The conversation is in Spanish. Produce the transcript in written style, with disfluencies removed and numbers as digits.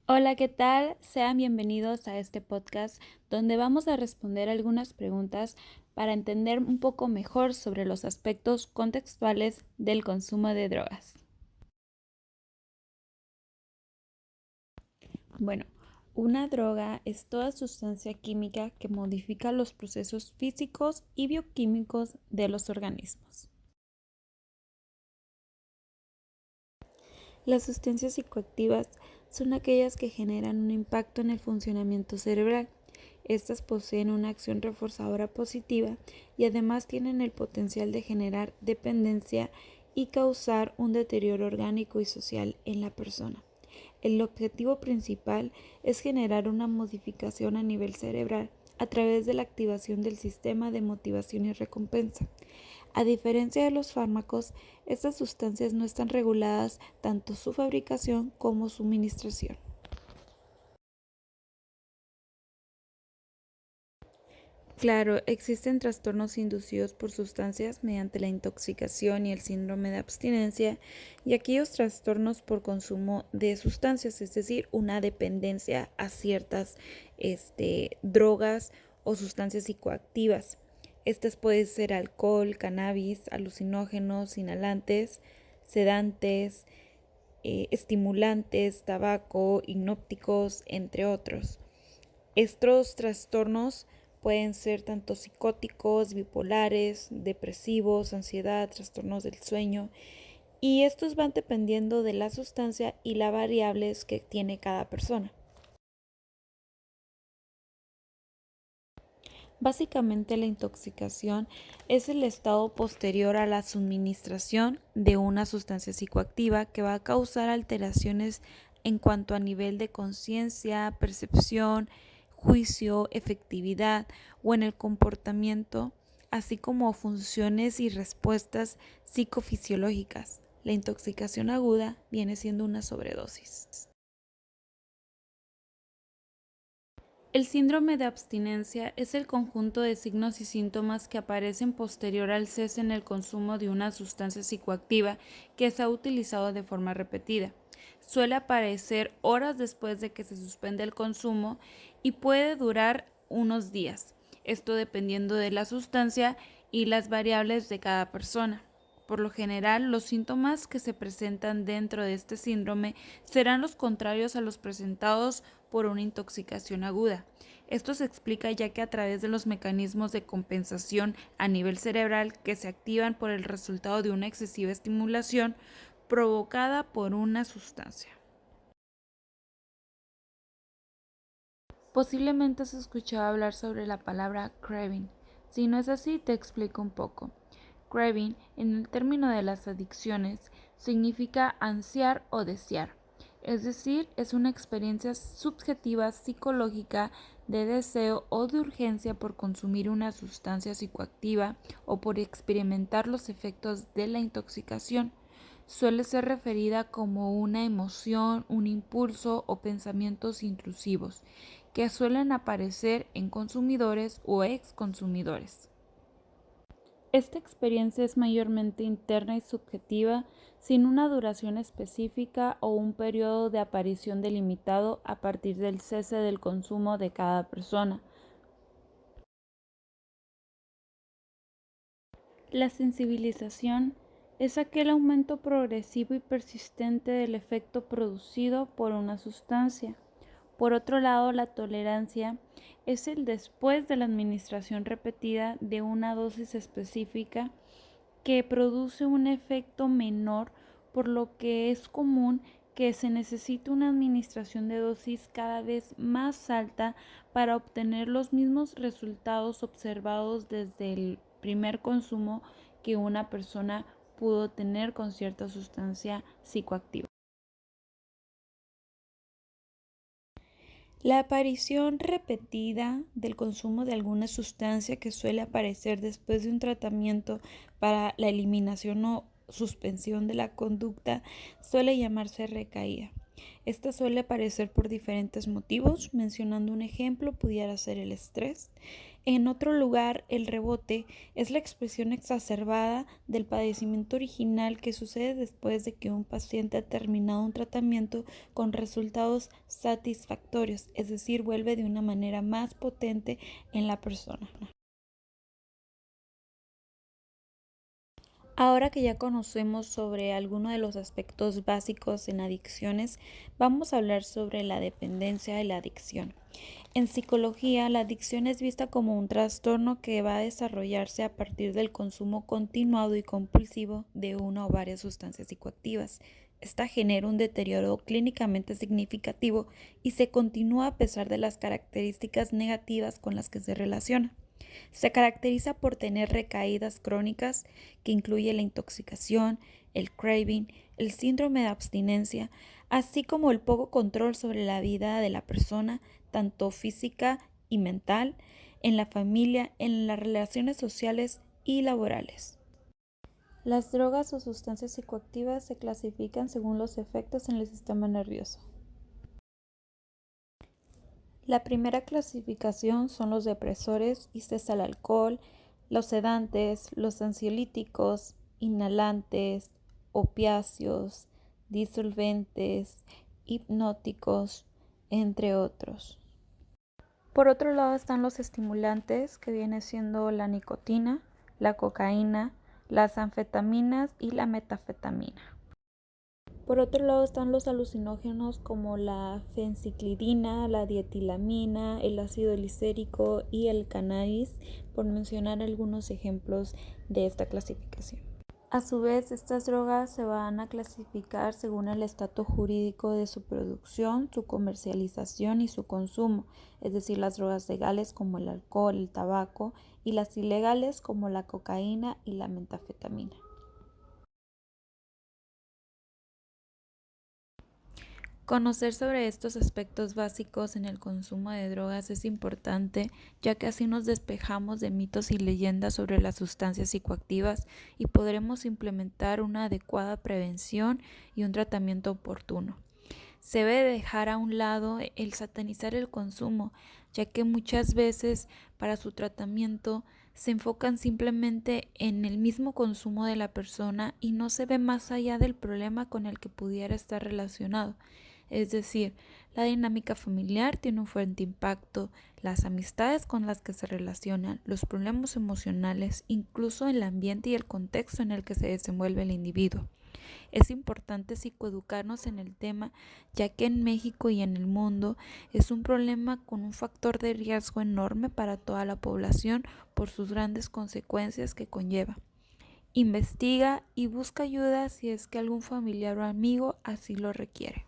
Hola, ¿qué tal? Sean bienvenidos a este podcast donde vamos a responder algunas preguntas para entender un poco mejor sobre los aspectos contextuales del consumo de drogas. Bueno, una droga es toda sustancia química que modifica los procesos físicos y bioquímicos de los organismos. Las sustancias psicoactivas son aquellas que generan un impacto en el funcionamiento cerebral. Estas poseen una acción reforzadora positiva y además tienen el potencial de generar dependencia y causar un deterioro orgánico y social en la persona. El objetivo principal es generar una modificación a nivel cerebral a través de la activación del sistema de motivación y recompensa. A diferencia de los fármacos, estas sustancias no están reguladas tanto su fabricación como su administración. Claro, existen trastornos inducidos por sustancias mediante la intoxicación y el síndrome de abstinencia y aquellos trastornos por consumo de sustancias, es decir, una dependencia a ciertas drogas o sustancias psicoactivas. Estas pueden ser alcohol, cannabis, alucinógenos, inhalantes, sedantes, estimulantes, tabaco, hipnóticos, entre otros. Estos trastornos pueden ser tanto psicóticos, bipolares, depresivos, ansiedad, trastornos del sueño, y estos van dependiendo de la sustancia y las variables que tiene cada persona. Básicamente la intoxicación es el estado posterior a la suministración de una sustancia psicoactiva que va a causar alteraciones en cuanto a nivel de conciencia, percepción, juicio, efectividad o en el comportamiento, así como funciones y respuestas psicofisiológicas. La intoxicación aguda viene siendo una sobredosis. El síndrome de abstinencia es el conjunto de signos y síntomas que aparecen posterior al cese en el consumo de una sustancia psicoactiva que se ha utilizado de forma repetida. Suele aparecer horas después de que se suspende el consumo y puede durar unos días, esto dependiendo de la sustancia y las variables de cada persona. Por lo general, los síntomas que se presentan dentro de este síndrome serán los contrarios a los presentados por una intoxicación aguda. Esto se explica ya que a través de los mecanismos de compensación a nivel cerebral que se activan por el resultado de una excesiva estimulación provocada por una sustancia. Posiblemente has escuchado hablar sobre la palabra craving. Si no es así, te explico un poco. Craving, en el término de las adicciones, significa ansiar o desear. Es decir, es una experiencia subjetiva psicológica de deseo o de urgencia por consumir una sustancia psicoactiva o por experimentar los efectos de la intoxicación. Suele ser referida como una emoción, un impulso o pensamientos intrusivos que suelen aparecer en consumidores o exconsumidores. Esta experiencia es mayormente interna y subjetiva, sin una duración específica o un periodo de aparición delimitado a partir del cese del consumo de cada persona. La sensibilización es aquel aumento progresivo y persistente del efecto producido por una sustancia. Por otro lado, la tolerancia es el después de la administración repetida de una dosis específica que produce un efecto menor, por lo que es común que se necesite una administración de dosis cada vez más alta para obtener los mismos resultados observados desde el primer consumo que una persona pudo tener con cierta sustancia psicoactiva. La aparición repetida del consumo de alguna sustancia que suele aparecer después de un tratamiento para la eliminación o suspensión de la conducta suele llamarse recaída. Esta suele aparecer por diferentes motivos. Mencionando un ejemplo, pudiera ser el estrés, En otro lugar, el rebote es la expresión exacerbada del padecimiento original que sucede después de que un paciente ha terminado un tratamiento con resultados satisfactorios, es decir, vuelve de una manera más potente en la persona. Ahora que ya conocemos sobre algunos de los aspectos básicos en adicciones, vamos a hablar sobre la dependencia y la adicción. En psicología, la adicción es vista como un trastorno que va a desarrollarse a partir del consumo continuado y compulsivo de una o varias sustancias psicoactivas. Esta genera un deterioro clínicamente significativo y se continúa a pesar de las características negativas con las que se relaciona. Se caracteriza por tener recaídas crónicas que incluye la intoxicación, el craving, el síndrome de abstinencia, así como el poco control sobre la vida de la persona, tanto física y mental, en la familia, en las relaciones sociales y laborales. Las drogas o sustancias psicoactivas se clasifican según los efectos en el sistema nervioso. La primera clasificación son los depresores y cesa el alcohol, los sedantes, los ansiolíticos, inhalantes, opiáceos, disolventes, hipnóticos, entre otros. Por otro lado están los estimulantes, que viene siendo la nicotina, la cocaína, las anfetaminas y la metafetamina. Por otro lado están los alucinógenos como la fenciclidina, la dietilamina, el ácido lisérico y el cannabis, por mencionar algunos ejemplos de esta clasificación. A su vez, estas drogas se van a clasificar según el estatus jurídico de su producción, su comercialización y su consumo, es decir, las drogas legales como el alcohol, el tabaco, y las ilegales como la cocaína y la metanfetamina. Conocer sobre estos aspectos básicos en el consumo de drogas es importante, ya que así nos despejamos de mitos y leyendas sobre las sustancias psicoactivas y podremos implementar una adecuada prevención y un tratamiento oportuno. Se debe dejar a un lado el satanizar el consumo, ya que muchas veces para su tratamiento se enfocan simplemente en el mismo consumo de la persona y no se ve más allá del problema con el que pudiera estar relacionado. Es decir, la dinámica familiar tiene un fuerte impacto, las amistades con las que se relacionan, los problemas emocionales, incluso el ambiente y el contexto en el que se desenvuelve el individuo. Es importante psicoeducarnos en el tema, ya que en México y en el mundo es un problema con un factor de riesgo enorme para toda la población por sus grandes consecuencias que conlleva. Investiga y busca ayuda si es que algún familiar o amigo así lo requiere.